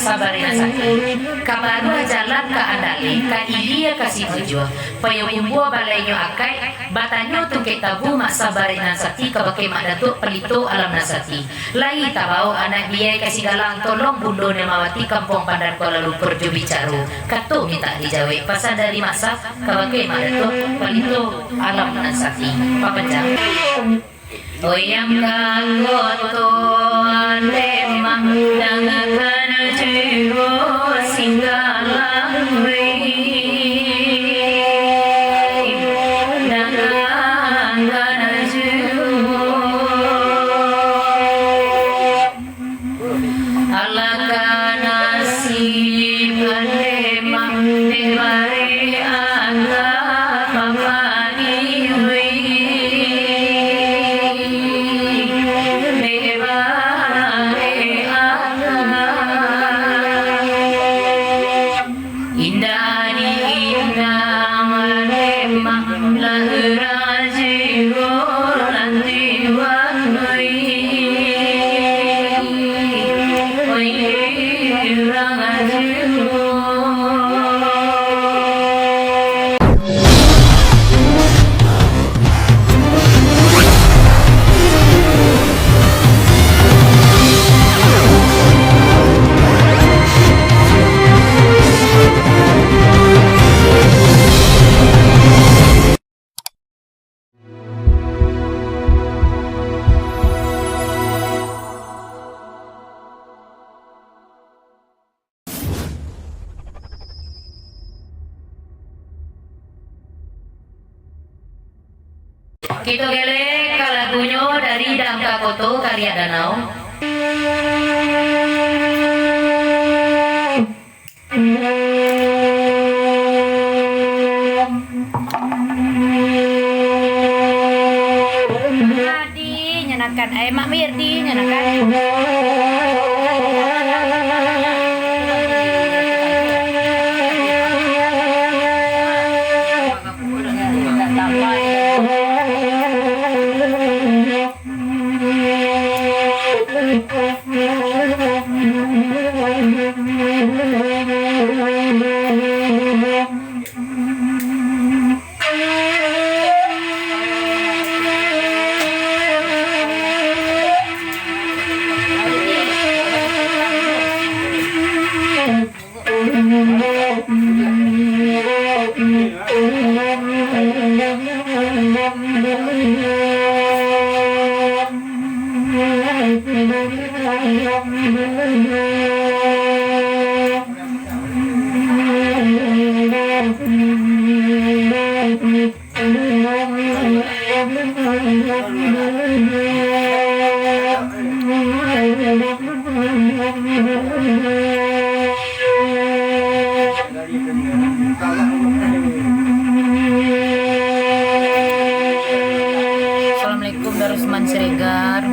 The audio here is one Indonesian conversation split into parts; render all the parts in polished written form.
sabarina sakit kabaru jalan ka andali ka ilia kasih tujuh payungumbo balaynya akai batanyo tu kita bu mak sabarina sakit kabake mak datuk pelito alam nasati lai tabau anak dia kasih galang tolong bundo nemawati kampung Pandan Kuala Lumpur jo bicaru kato minta dijawe pasal dari masa kabake mak datuk pelito alam nasati papanjang oyam kagoton lemah dangakan jiwa singgalang dangakan jiwa alaka nasib lemah dibari agak mamani Kita gelek lagunya dari Damka Koto karya Danau. Di nyenakan Mak Mirdi nyenakan Assalamualaikum Darusman Siregar.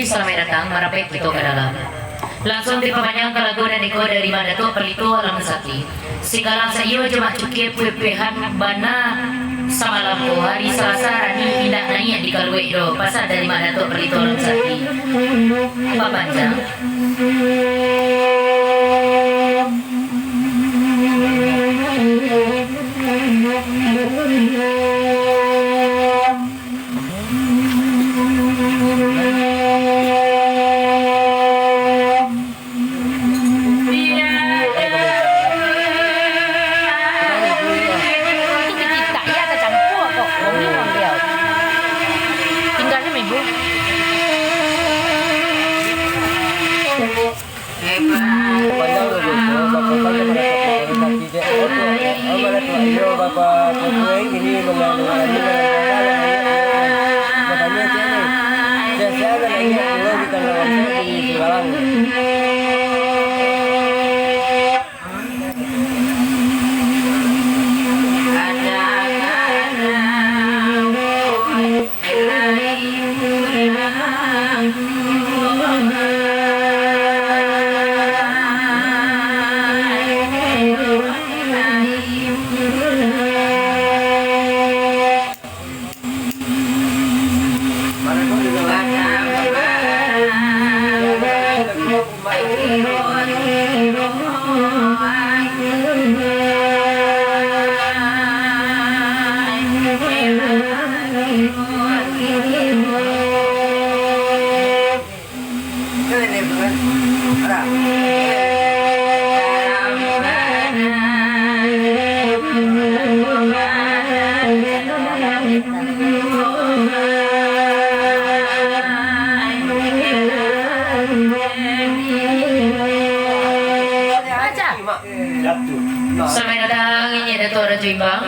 Selamat datang marapet kita ke dalam. Langsung diperpanjang ke lagu dan iko dari Datuk Pelito Alam Sakti. Singgalang sayo cuma cukip pepehan bana Samalam ko hari Selasa rani pindah naik di Kalwe do pasal dari mana tu perli tolong sakti. Papanjang. Sampai datang ini ada orang Jimbang.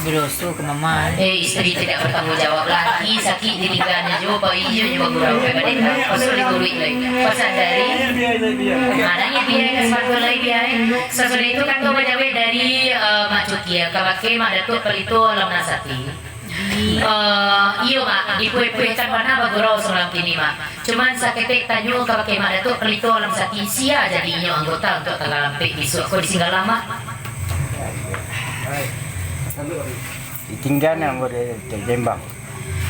Berusuh ke mama. Istri tidak bertanggung jawab lagi, sakit ditinggalnya juga, hijau juga gurau kayak mereka. Pasal diturut lagi. Pasal dari mananya biaya ke sepatu lagi biaya. Sesudah itu kan kau banyak dari Mak Cukia, kabake Mak Datuk Pelito Alam Nasati. Iyo mak, di kue-kue kan mana bagurau seorang kini mak. Cuman saketek tanyo kabake Mak Datuk Pelito Alam Sati sia jadi inyo anggota untuk tagalampik besok. Kau disinggal lama. Ditinggal yang boleh terjembang.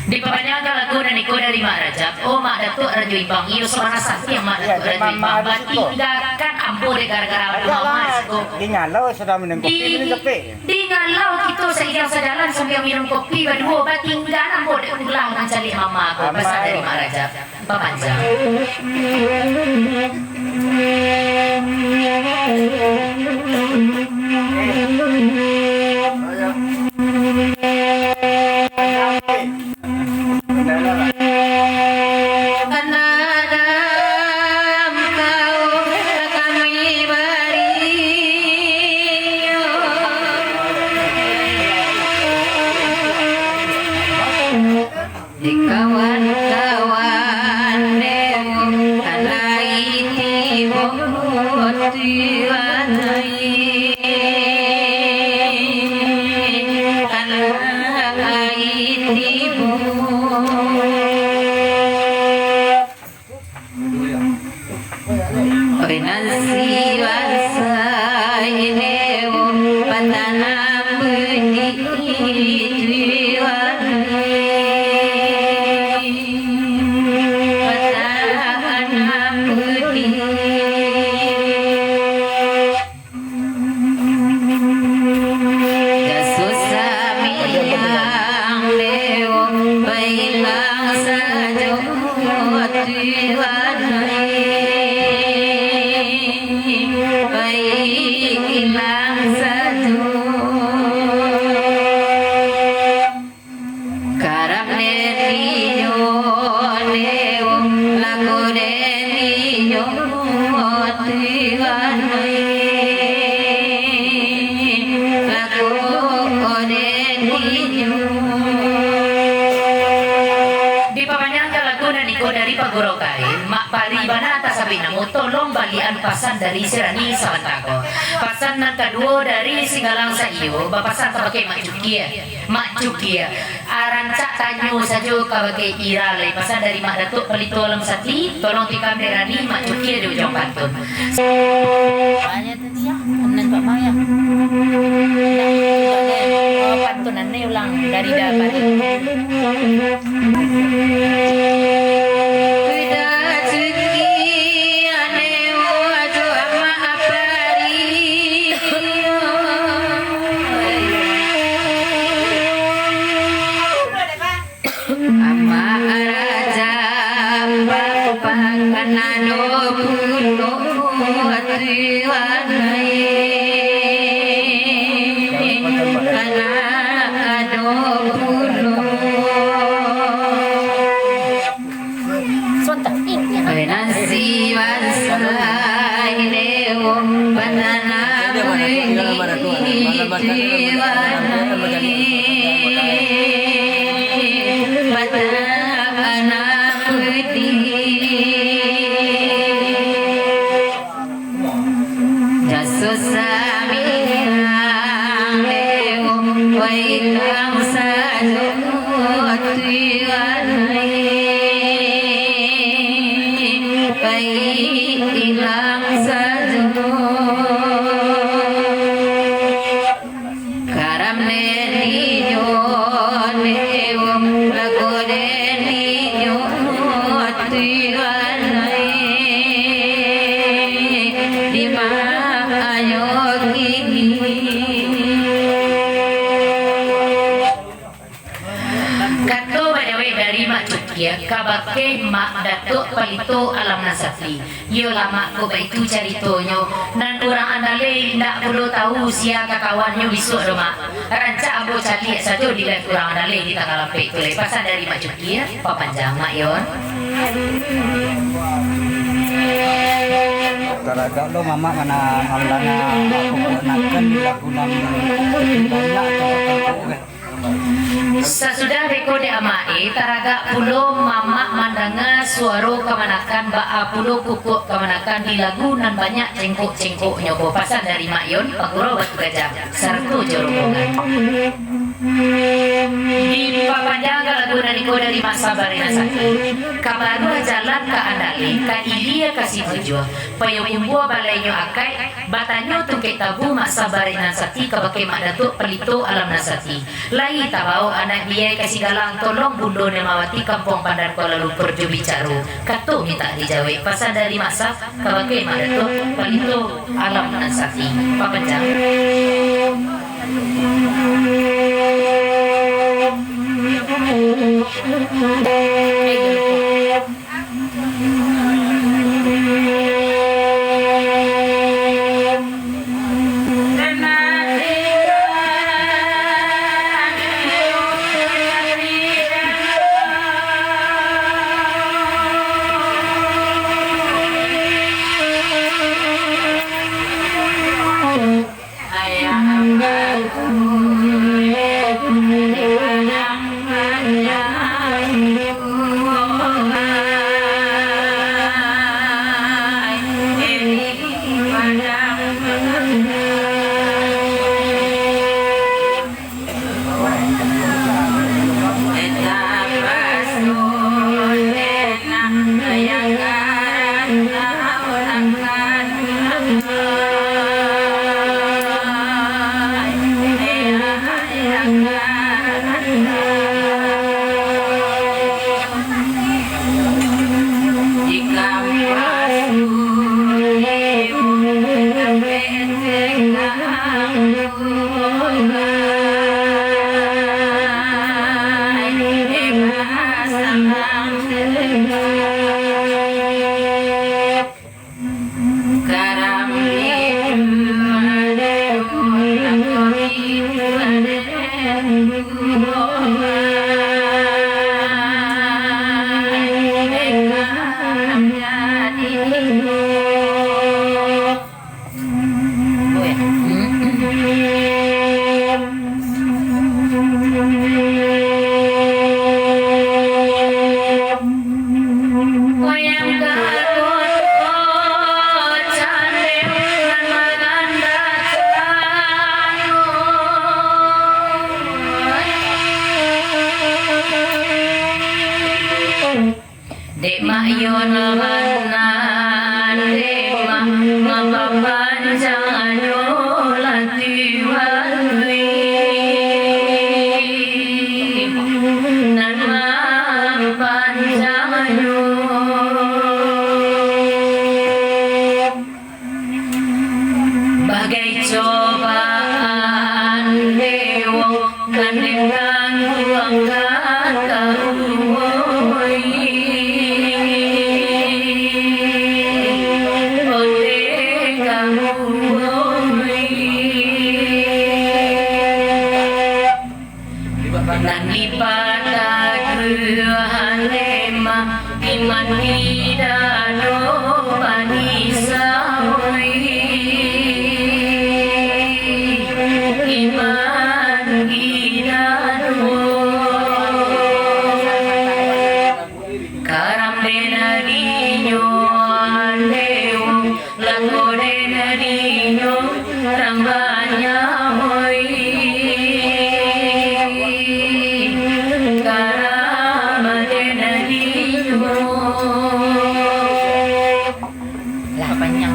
Di papanyaga lagu dan iko dari Mak Rajab. Oh Mak Datuk Rajo Imbang. Iyo seorang sakti yang Mak Datuk Rajo Imbang. Tinggalkan ambo deh gara-gara mama. Di ngalau sudah minum kopi, minum kopi. Di ngalau kita seiring sejalan sambil minum kopi berdua. Tinggal ambo deh ulang mencari mama aku. Pesan dari Mak Rajab. Papanjang. Tolong balian pasan dari Serani Sawantako. Pasan yang kedua dari Singgalang Sayo, bapasan kabake Mak Cukia. Mak Cukia. Arancak tanyo saja kabake Ira lay. Pasan dari Mak Datuk Pelito Alam Sati, tolong tikam derani Mak Cukia di ujung pantun. Banyak tadi ya, anak Pak Maya. pantunannya ulang dari dapat. Kabake mak datuk palito alam nasafli. Yo lama ko ba itu caritonyo. Nan orang andale ndak perlu tahu sia kakawannya besok doma. Ranca abo cali saja di live orang andale di takalape itu lepasan dari mak cuki ya. Papanjang mak yon. Taraga lo mama mana hamlana nakan lagunan banyak. Sesudah rekode amae taraga pulo mama mandanga suaro kemanakan baa pulo pupuk kemanakan di lagu nan banyak cengkok nyoko pasan dari mayon paguro batu gajah sarto jorobongan di papanjang lagu dari kode di masa barina sakit kabaru jalan ka andali ka ilia kasih tujuh payo umbua balaynya akai batanyo tungke tabu masa barina sakit kabake mak datuk pelito alam nasati lai tabau anak dia kasih galang tolong bundo nemawati kampung Pandan Kuala Lumpur jo bicaru kato minta dijawe pasal dari masa kabake mak datuk pelito alam nasati papanjang Dek mayon manan dek mapapanjang latiwan Kandang kuangkat kauwoi Ode kauwoi Nani pada geruhan lema Iman hidano panisawai Iman hidano Karam denadinyo andeo Lago denadinyo rambanya hoi Karam denadinyo Lah panjang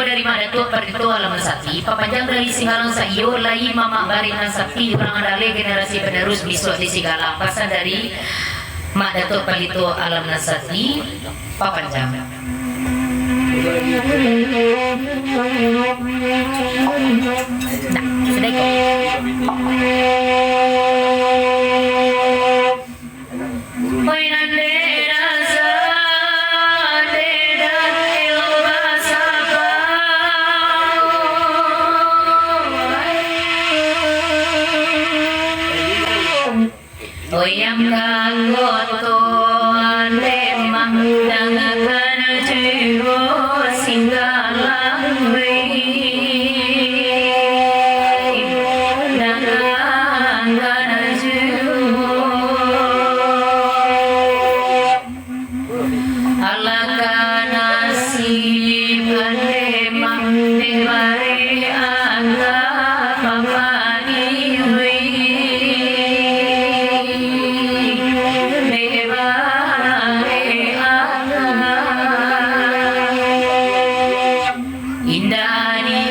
dari mana tu perditu alam sakti papanjang dari Singgalang sa iyo lai mama barinan sakti orang adale generasi penerus besok di Singgalang pasan dari mak datuk perditu alam sakti papanjang nah sudah kok Oyam kagoto lemang dangakan jiwa Singgalang dangakan jiwa alaka nasib lemang dibari anggap pamani Indani